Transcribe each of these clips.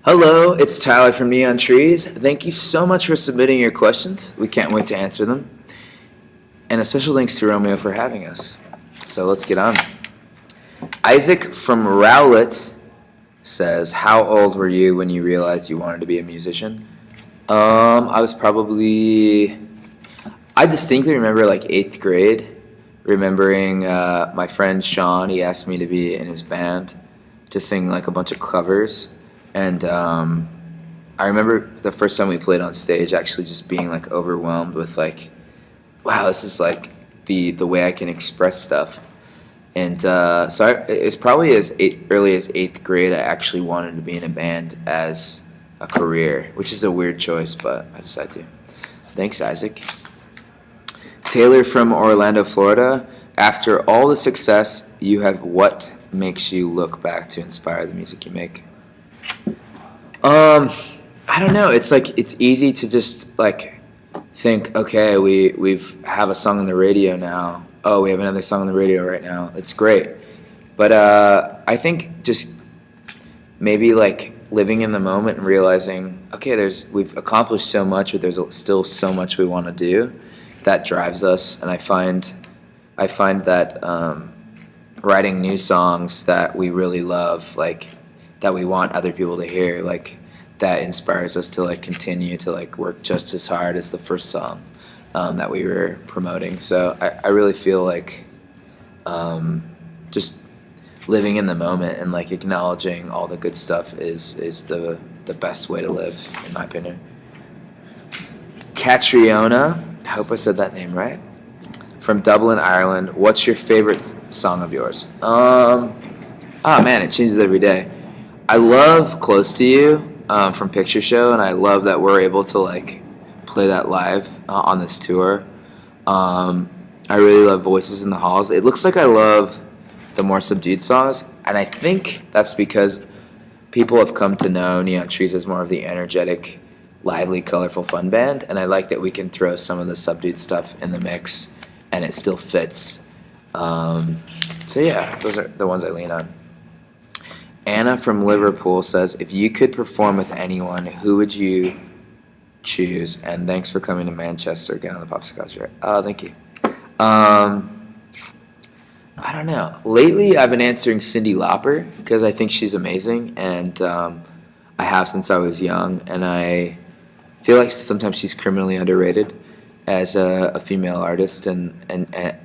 Hello, it's Tyler from Neon Trees. Thank you so much for submitting your questions. We can't wait to answer them. And a special thanks to Romeo for having us. So let's get on. Isaac from Rowlett says, how old were you when you realized you wanted to be a musician? I was probably, I distinctly remember like 8th grade, remembering my friend Sean, he asked me to be in his band to sing like a bunch of covers. And I remember the first time we played on stage actually just being like overwhelmed with like, wow, this is like the way I can express stuff. And it's probably early as 8th grade I actually wanted to be in a band as a career, which is a weird choice, but I decided to. Thanks, Isaac. Taylor from Orlando, Florida. After all the success you have, what makes you look back to inspire the music you make? I don't know. It's like it's easy to just like think, okay, we've have a song on the radio now. Oh, we have another song on the radio right now. It's great. But I think just maybe like living in the moment and realizing, okay, we've accomplished so much, but there's still so much we want to do. That drives us, and I find that writing new songs that we really love, like that we want other people to hear, like that inspires us to like continue to like work just as hard as the first song that we were promoting. So I really feel like just living in the moment and like acknowledging all the good stuff is the best way to live, in my opinion. Catriona, I hope I said that name right, from Dublin, Ireland. What's your favorite song of yours? Oh man, it changes every day. I love Close to You from Picture Show, and I love that we're able to like play that live on this tour. I really love Voices in the Halls. It looks like I love the more subdued songs, and I think that's because people have come to know Neon Trees as more of the energetic, lively, colorful, fun band, and I like that we can throw some of the subdued stuff in the mix and it still fits. So yeah, those are the ones I lean on. Anna from Liverpool says, if you could perform with anyone, who would you choose? And thanks for coming to Manchester again on the Popsicle Show. Oh, thank you. I don't know. Lately, I've been answering Cyndi Lauper because I think she's amazing, and I have since I was young, and I feel like sometimes she's criminally underrated as a female artist and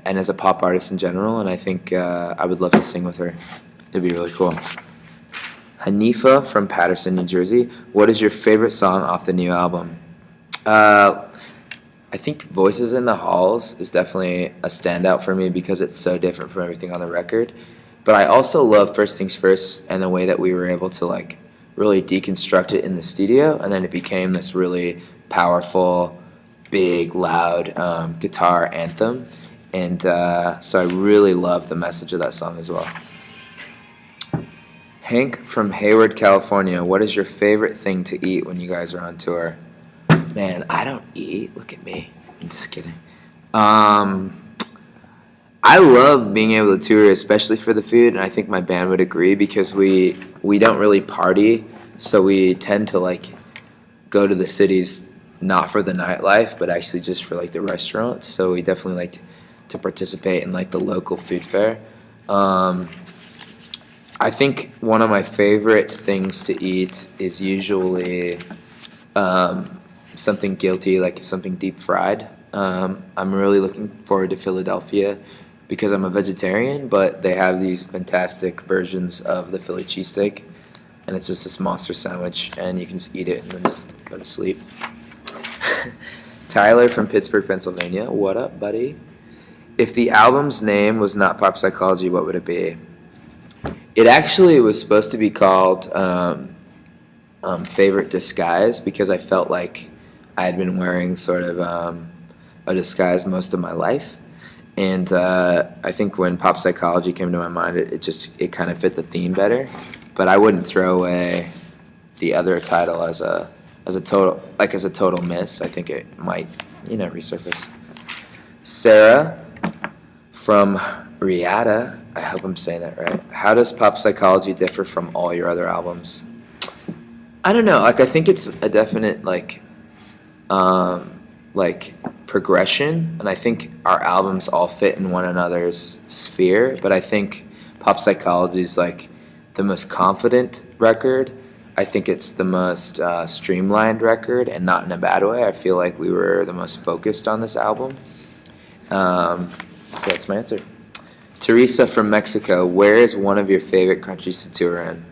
as a pop artist in general, and I think I would love to sing with her. It'd be really cool. Hanifa from Paterson, New Jersey. What is your favorite song off the new album? I think Voices in the Halls is definitely a standout for me because it's so different from everything on the record. But I also love First Things First and the way that we were able to like really deconstruct it in the studio, and then it became this really powerful, big, loud guitar anthem. And so I really love the message of that song as well. Hank from Hayward, California. What is your favorite thing to eat when you guys are on tour? Man, I don't eat. Look at me. I'm just kidding. I love being able to tour, especially for the food, and I think my band would agree because we don't really party, so we tend to like go to the cities not for the nightlife, but actually just for like the restaurants. So we definitely like to participate in like the local food fair. I think one of my favorite things to eat is usually something guilty, like something deep fried. I'm really looking forward to Philadelphia because I'm a vegetarian, but they have these fantastic versions of the Philly cheesesteak, and it's just this monster sandwich, and you can just eat it and then just go to sleep. Tyler from Pittsburgh, Pennsylvania. What up, buddy? If the album's name was not Pop Psychology, what would it be? It actually was supposed to be called Favorite Disguise because I felt like I had been wearing sort of a disguise most of my life. And I think when Pop Psychology came to my mind, it kind of fit the theme better. But I wouldn't throw away the other title as a total miss. I think it might, resurface. Sarah from Riyadh, I hope I'm saying that right. How does Pop Psychology differ from all your other albums? I don't know. Like I think it's a definite like progression, and I think our albums all fit in one another's sphere. But I think Pop Psychology is like the most confident record. I think it's the most streamlined record, and not in a bad way. I feel like we were the most focused on this album. So that's my answer. Teresa from Mexico, where is one of your favorite countries to tour in?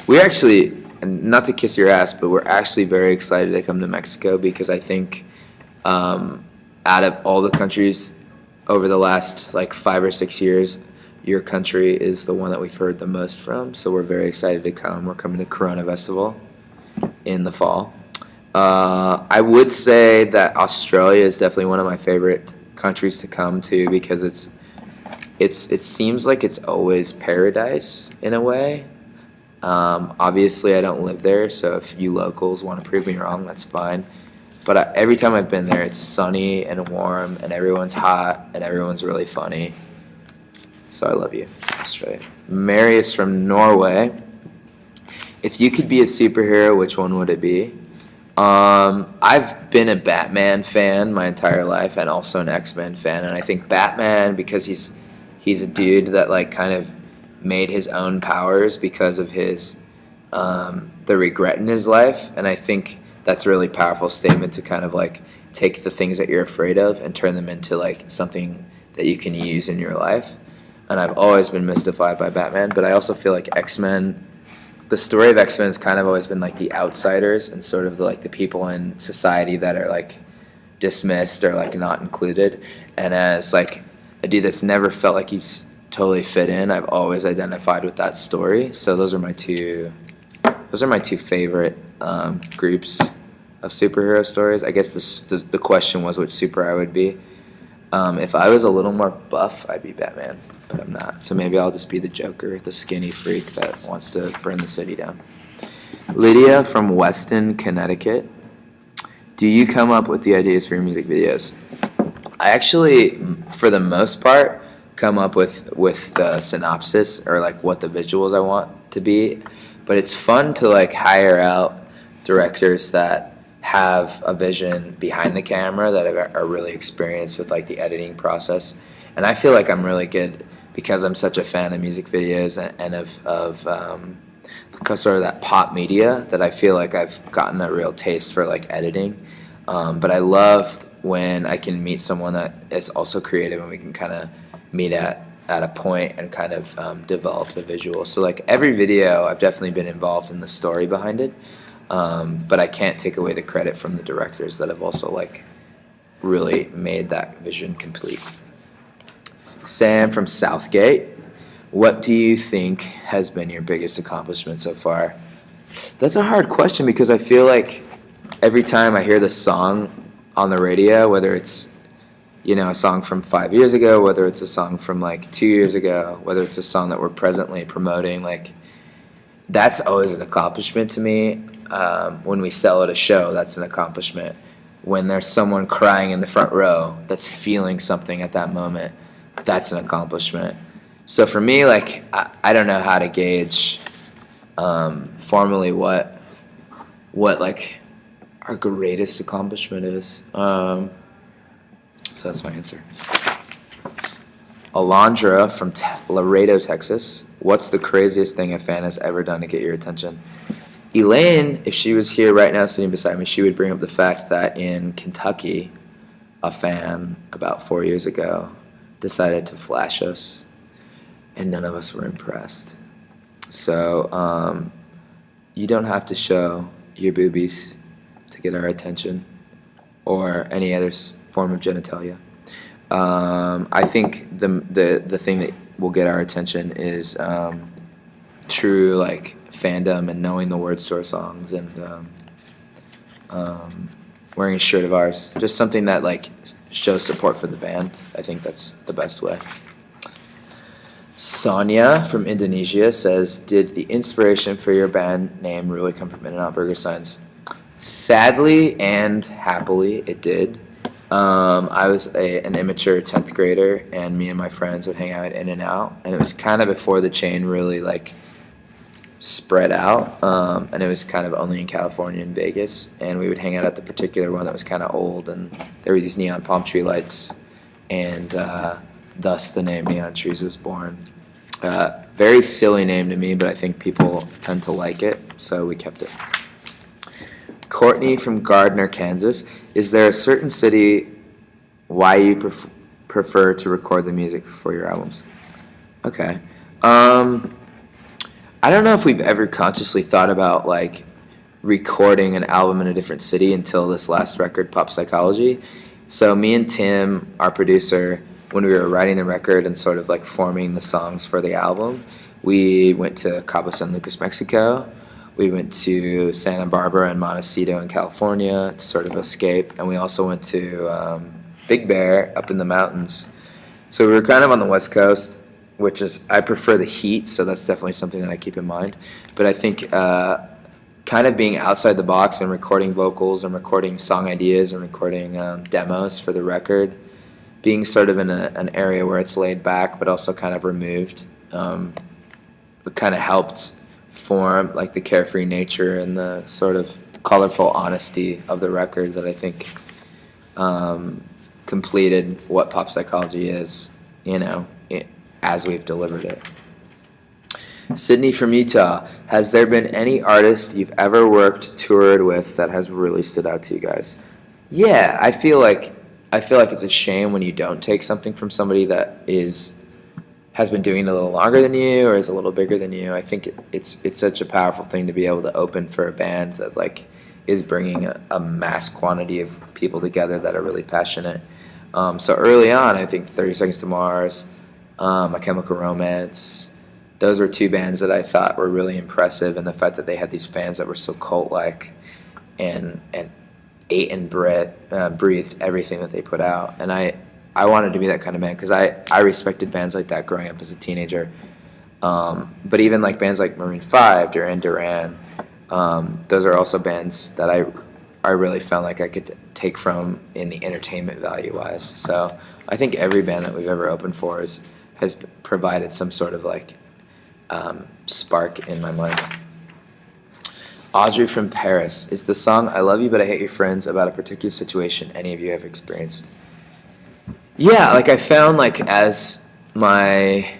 We're actually, and not to kiss your ass, but we're actually very excited to come to Mexico because I think out of all the countries over the last like 5 or 6 years, your country is the one that we've heard the most from. So we're very excited to come. We're coming to Corona Festival in the fall. I would say that Australia is definitely one of my favorite countries to come to because it seems like it's always paradise in a way. Obviously, I don't live there, so if you locals want to prove me wrong, that's fine. But every time I've been there, it's sunny and warm, and everyone's hot, and everyone's really funny. So I love you, Australia. Mary is from Norway. If you could be a superhero, which one would it be? I've been a Batman fan my entire life, and also an X-Men fan, and I think Batman because he's a dude that like kind of made his own powers because of his the regret in his life, and I think that's a really powerful statement to kind of like take the things that you're afraid of and turn them into like something that you can use in your life. And I've always been mystified by Batman, but I also feel like X-Men, the story of X-Men has kind of always been like the outsiders and sort of the people in society that are like dismissed or like not included. And as like a dude that's never felt like he's totally fit in, I've always identified with that story. So those are my two favorite groups of superhero stories. I guess the question was which super I would be. If I was a little more buff, I'd be Batman, but I'm not. So maybe I'll just be the Joker, the skinny freak that wants to burn the city down. Lydia from Weston, Connecticut. Do you come up with the ideas for your music videos? I actually, for the most part, come up with the synopsis or like what the visuals I want to be. But it's fun to like hire out directors that have a vision behind the camera that are really experienced with like the editing process. And I feel like I'm really good because I'm such a fan of music videos and of sort of that pop media that I feel like I've gotten a real taste for like editing. But I love when I can meet someone that is also creative and we can kind of meet at a point and kind of develop the visual. So like every video I've definitely been involved in the story behind it, but I can't take away the credit from the directors that have also like really made that vision complete. Sam from Southgate, what do you think has been your biggest accomplishment so far? That's a hard question because I feel like every time I hear the song on the radio, whether it's a song from 5 years ago, whether it's a song from like 2 years ago, whether it's a song that we're presently promoting, like that's always an accomplishment to me. When we sell at a show, that's an accomplishment. When there's someone crying in the front row that's feeling something at that moment, that's an accomplishment. So for me, like I don't know how to gauge formally what like our greatest accomplishment is. So that's my answer. Alondra from Laredo, Texas. What's the craziest thing a fan has ever done to get your attention? Elaine, if she was here right now sitting beside me, she would bring up the fact that in Kentucky, a fan about 4 years ago decided to flash us, and none of us were impressed. So you don't have to show your boobies to get our attention or any other form of genitalia. I think the thing that will get our attention is true like fandom and knowing the words to our songs and wearing a shirt of ours. Just something that like shows support for the band. I think that's the best way. Sonia from Indonesia says, did the inspiration for your band name really come from In-N-Out Burger Signs? Sadly and happily, it did. I was an immature 10th grader, and me and my friends would hang out at In-N-Out, and it was kind of before the chain really like spread out, and it was kind of only in California and Vegas. And we would hang out at the particular one that was kind of old, and there were these neon palm tree lights, and thus the name Neon Trees was born. Very silly name to me, but I think people tend to like it, so we kept it. Courtney from Gardner, Kansas. Is there a certain city why you prefer to record the music for your albums? Okay. I don't know if we've ever consciously thought about like recording an album in a different city until this last record, Pop Psychology. So me and Tim, our producer, when we were writing the record and sort of like forming the songs for the album, we went to Cabo San Lucas, Mexico. We went to Santa Barbara and Montecito in California to sort of escape, and we also went to Big Bear up in the mountains. So we were kind of on the West Coast, which is, I prefer the heat, so that's definitely something that I keep in mind. But I think kind of being outside the box and recording vocals and recording song ideas and recording demos for the record, being sort of in an area where it's laid back but also kind of removed, it kind of helped form like the carefree nature and the sort of colorful honesty of the record that I think completed what Pop Psychology is, as we've delivered it. Sydney from Utah. Has there been any artist you've ever worked, toured with that has really stood out to you guys? Yeah, I feel like it's a shame when you don't take something from somebody that has been doing it a little longer than you or is a little bigger than you. I think it's such a powerful thing to be able to open for a band that like is bringing a mass quantity of people together that are really passionate. So early on, I think 30 Seconds to Mars, My Chemical Romance, those were two bands that I thought were really impressive, and the fact that they had these fans that were so cult-like and ate and breathed everything that they put out. And I wanted to be that kind of band because I respected bands like that growing up as a teenager. But even like bands like Maroon 5, Duran Duran, those are also bands that I really felt like I could take from in the entertainment value-wise. So I think every band that we've ever opened for has provided some sort of like spark in my mind. Audrey from Paris. Is the song I Love You But I Hate Your Friends about a particular situation any of you have experienced? Yeah, like I found like as my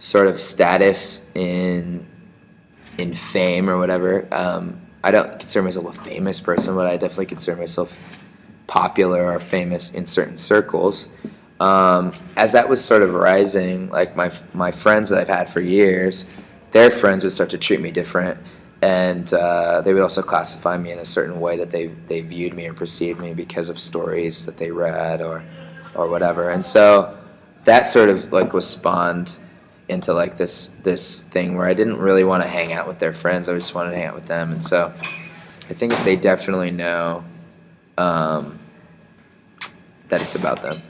sort of status in fame or whatever, I don't consider myself a famous person, but I definitely consider myself popular or famous in certain circles. As that was sort of rising, like my friends that I've had for years, their friends would start to treat me different, and they would also classify me in a certain way that they viewed me or perceived me because of stories that they read or whatever. And so that sort of like was spawned into like this thing where I didn't really want to hang out with their friends. I just wanted to hang out with them. And so I think they definitely know that it's about them.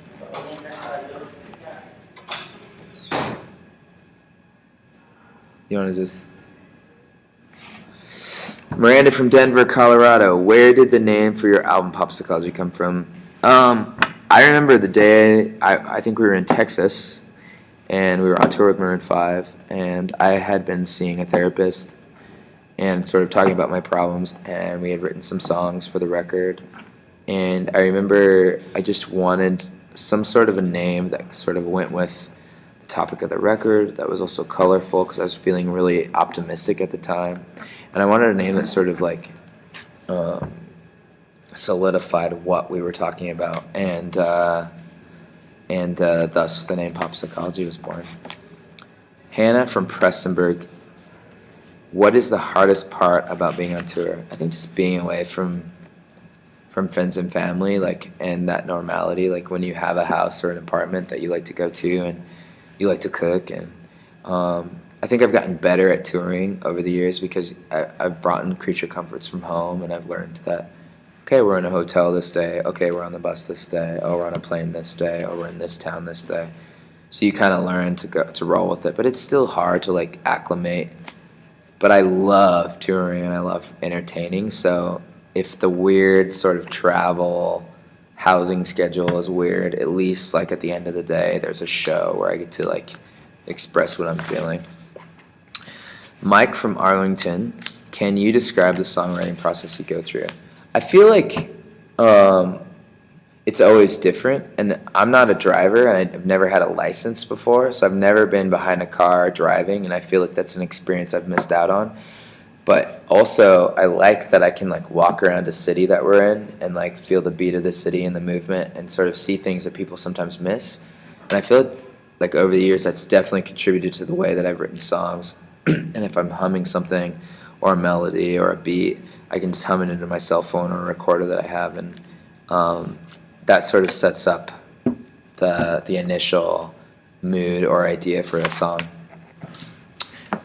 You want to just... Miranda from Denver, Colorado. Where did the name for your album Pop Psychology come from? I remember the day, I think we were in Texas, and we were on tour with Maroon 5, and I had been seeing a therapist and sort of talking about my problems, and we had written some songs for the record. And I remember I just wanted some sort of a name that sort of went with the topic of the record, that was also colorful, because I was feeling really optimistic at the time. And I wanted a name that sort of like solidified what we were talking about, and thus the name Pop Psychology was born. Hannah from Prestonburg. What is the hardest part about being on tour? I think just being away from friends and family, like, and that normality, like when you have a house or an apartment that you like to go to and you like to cook. And I think I've gotten better at touring over the years because I've brought in creature comforts from home, and I've learned that, okay, we're in a hotel this day, okay, we're on the bus this day, oh, we're on a plane this day, or we're in this town this day. So you kind of learn to roll with it, but it's still hard to like acclimate. But I love touring and I love entertaining, so if the weird sort of travel housing schedule is weird, at least like at the end of the day there's a show where I get to like express what I'm feeling. Mike from Arlington, can you describe the songwriting process you go through? I feel like um, it's always different, and I'm not a driver, and I've never had a license before, so I've never been behind a car driving, and I feel like that's an experience I've missed out on. But also, I like that I can like walk around a city that we're in and like feel the beat of the city and the movement and sort of see things that people sometimes miss. And I feel like over the years that's definitely contributed to the way that I've written songs. And if I'm humming something or a melody or a beat, I can just hum it into my cell phone or a recorder that I have, and that sort of sets up the initial mood or idea for a song.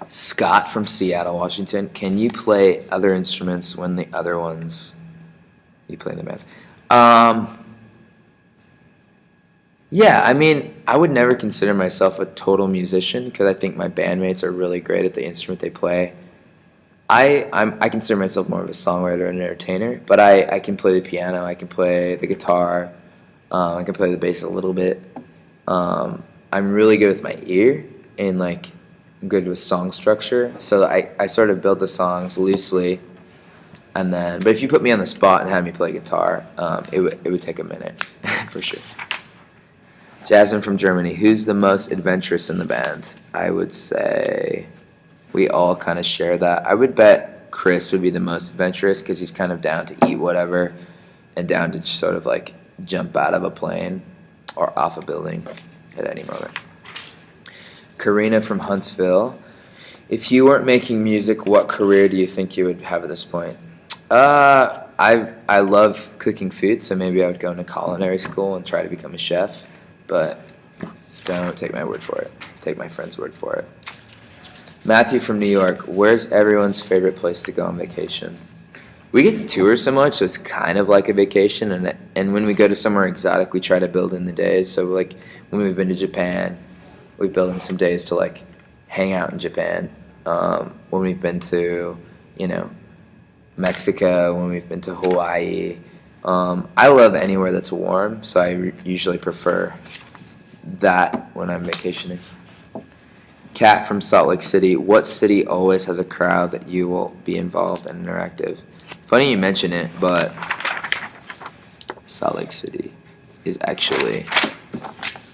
Scott from Seattle, Washington. Can you play other instruments when the other ones you play in the band? Yeah, I mean, I would never consider myself a total musician because I think my bandmates are really great at the instrument they play. I consider myself more of a songwriter and entertainer, but I can play the piano, I can play the guitar, I can play the bass a little bit. I'm really good with my ear and like I'm good with song structure, so I sort of build the songs loosely, and then. But if you put me on the spot and had me play guitar, it would take a minute for sure. Jasmine from Germany. Who's the most adventurous in the band? I would say we all kind of share that. I would bet Chris would be the most adventurous because he's kind of down to eat whatever and down to just sort of like jump out of a plane or off a building at any moment. Karina from Huntsville. If you weren't making music, what career do you think you would have at this point? I love cooking food, so maybe I would go into culinary school and try to become a chef. But don't take my word for it. Take my friend's word for it. Matthew from New York. Where's everyone's favorite place to go on vacation? We get to tour so much, so it's kind of like a vacation. And when we go to somewhere exotic, we try to build in the days. So like when we've been to Japan, we've built in some days to like hang out in Japan. When we've been to, Mexico, when we've been to Hawaii. I love anywhere that's warm, so I usually prefer that when I'm vacationing. Kat from Salt Lake City. What city always has a crowd that you will be involved and interactive? Funny you mention it, but Salt Lake City is actually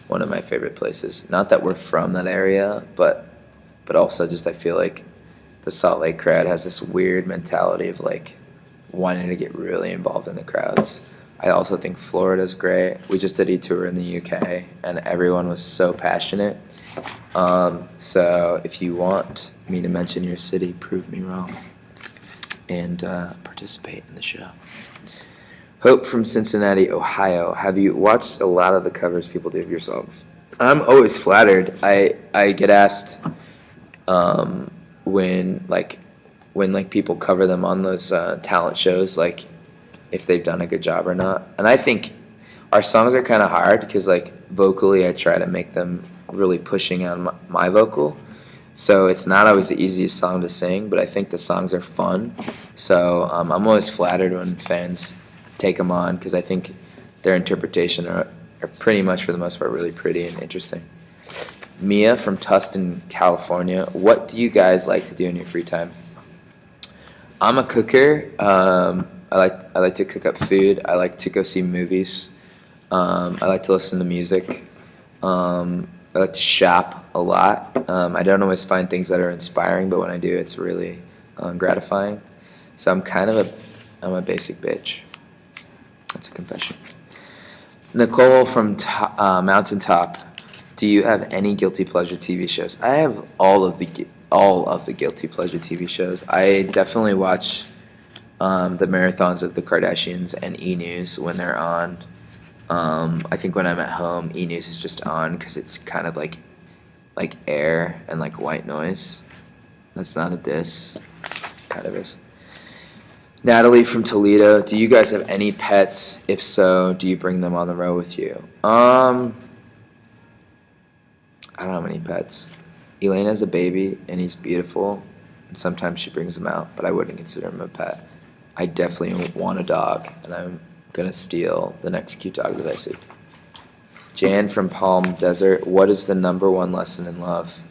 one of my favorite places. Not that we're from that area, but also just I feel like the Salt Lake crowd has this weird mentality of like wanting to get really involved in the crowds. I also think Florida's great. We just did a tour in the UK, and everyone was so passionate. So if you want me to mention your city, prove me wrong and participate in the show. Hope from Cincinnati, Ohio. Have you watched a lot of the covers people do of your songs? I'm always flattered. I get asked when people cover them on those talent shows, like if they've done a good job or not. And I think our songs are kind of hard because like vocally I try to make them really pushing on my vocal. So it's not always the easiest song to sing, but I think the songs are fun. So I'm always flattered when fans take them on because I think their interpretation are pretty much for the most part really pretty and interesting. Mia from Tustin, California. What do you guys like to do in your free time? I'm a cooker. I like to cook up food. I like to go see movies. I like to listen to music. I like to shop a lot. I don't always find things that are inspiring, but when I do, it's really gratifying. So I'm a basic bitch. That's a confession. Nicole from Mountaintop. Do you have any guilty pleasure TV shows? I have all of the guilty pleasure TV shows. I definitely watch the marathons of the Kardashians and E! News when they're on. I think when I'm at home, E! News is just on because it's kind of like air and like white noise. That's not a diss. Kind of is. Natalie from Toledo. Do you guys have any pets? If so, do you bring them on the road with you? I don't have any pets. Elena's a baby, and he's beautiful. And sometimes she brings him out, but I wouldn't consider him a pet. I definitely want a dog, and I'm going to steal the next cute dog that I see. Jan from Palm Desert. What is the number one lesson in love?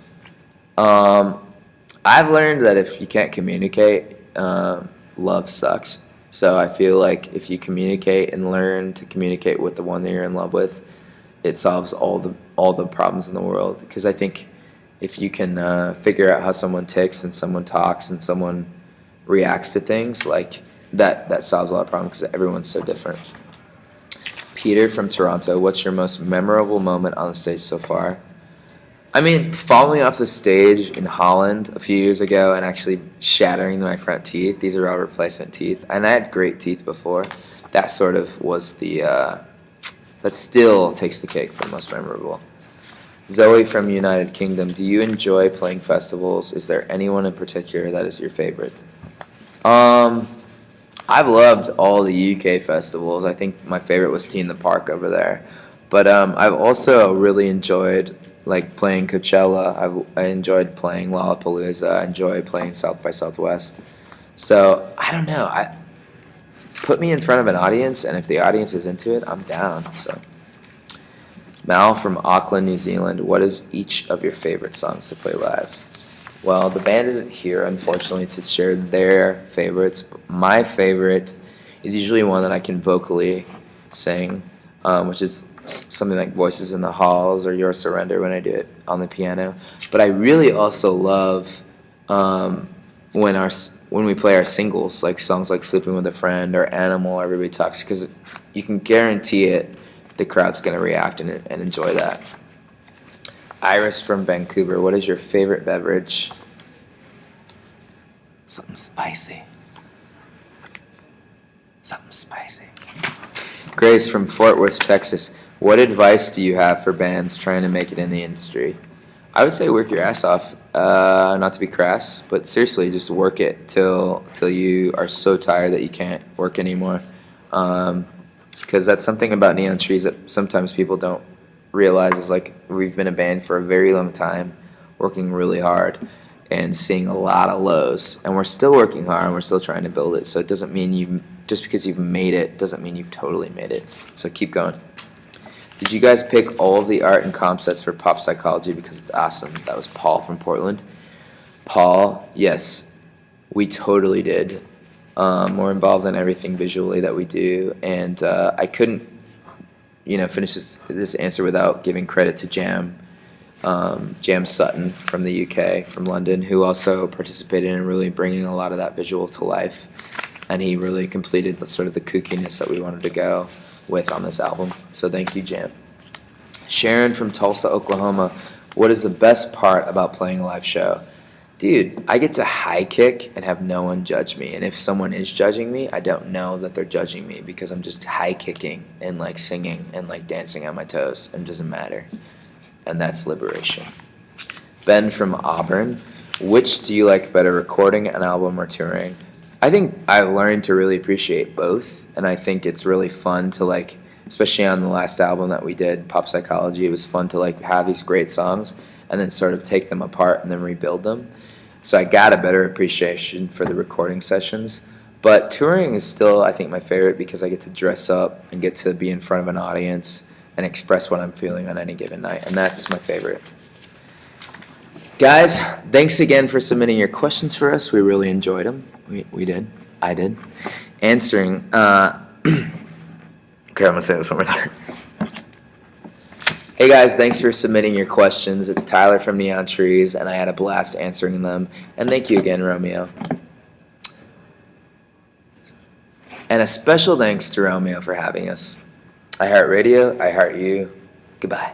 I've learned that if you can't communicate, love sucks. So I feel like if you communicate and learn to communicate with the one that you're in love with, it solves all the problems in the world. Because I think if you can figure out how someone ticks and someone talks and someone reacts to things, like that solves a lot of problems because everyone's so different. Peter from Toronto, what's your most memorable moment on the stage so far? I mean, falling off the stage in Holland a few years ago and actually shattering my front teeth. These are all replacement teeth. And I had great teeth before. That sort of was that still takes the cake for most memorable. Zoe from United Kingdom, do you enjoy playing festivals? Is there anyone in particular that is your favorite? I've loved all the UK festivals. I think my favorite was Tea in the Park over there. But I've also really enjoyed like playing Coachella. I enjoyed playing Lollapalooza. I enjoy playing South by Southwest. So I don't know. I put me in front of an audience, and if the audience is into it, I'm down. So Mal from Auckland, New Zealand. What is each of your favorite songs to play live? Well, the band isn't here, unfortunately, to share their favorites. My favorite is usually one that I can vocally sing, which is something like Voices in the Halls or Your Surrender when I do it on the piano. But I really also love when we play our singles, like songs like Sleeping with a Friend or Animal or Everybody Talks, because you can guarantee it, the crowd's going to react and enjoy that. Iris from Vancouver, what is your favorite beverage? Something spicy. Something spicy. Grace from Fort Worth, Texas, what advice do you have for bands trying to make it in the industry? I would say work your ass off. Not to be crass, but seriously, just work it till you are so tired that you can't work anymore. Because that's something about Neon Trees that sometimes people don't realize is like we've been a band for a very long time, working really hard and seeing a lot of lows, and we're still working hard and we're still trying to build it. So it doesn't mean just because you've made it doesn't mean you've totally made it. So keep going. Did you guys pick all of the art and comp sets for Pop Psychology because it's awesome? That was Paul from Portland. Paul, yes, we totally did. We're involved in everything visually that we do, and I couldn't finish this answer without giving credit to Jam Sutton from the UK, from London, who also participated in really bringing a lot of that visual to life, and he really completed the sort of the kookiness that we wanted to go with on this album. So thank you, Jam. Sharon from Tulsa, Oklahoma, what is the best part about playing a live show? Dude, I get to high kick and have no one judge me. And if someone is judging me, I don't know that they're judging me because I'm just high kicking and like singing and like dancing on my toes, and it doesn't matter. And that's liberation. Ben from Auburn, which do you like better, recording an album or touring? I think I've learned to really appreciate both, and I think it's really fun to like, especially on the last album that we did, Pop Psychology, it was fun to like have these great songs and then sort of take them apart and then rebuild them. So I got a better appreciation for the recording sessions. But touring is still, I think, my favorite because I get to dress up and get to be in front of an audience and express what I'm feeling on any given night, and that's my favorite. Guys, thanks again for submitting your questions for us. We really enjoyed them. We did. I did. Answering. Okay, I'm going to say this one more time. Hey guys, thanks for submitting your questions. It's Tyler from Neon Trees, and I had a blast answering them. And thank you again, Romeo. And a special thanks to Romeo for having us. I heart radio, I heart you. Goodbye.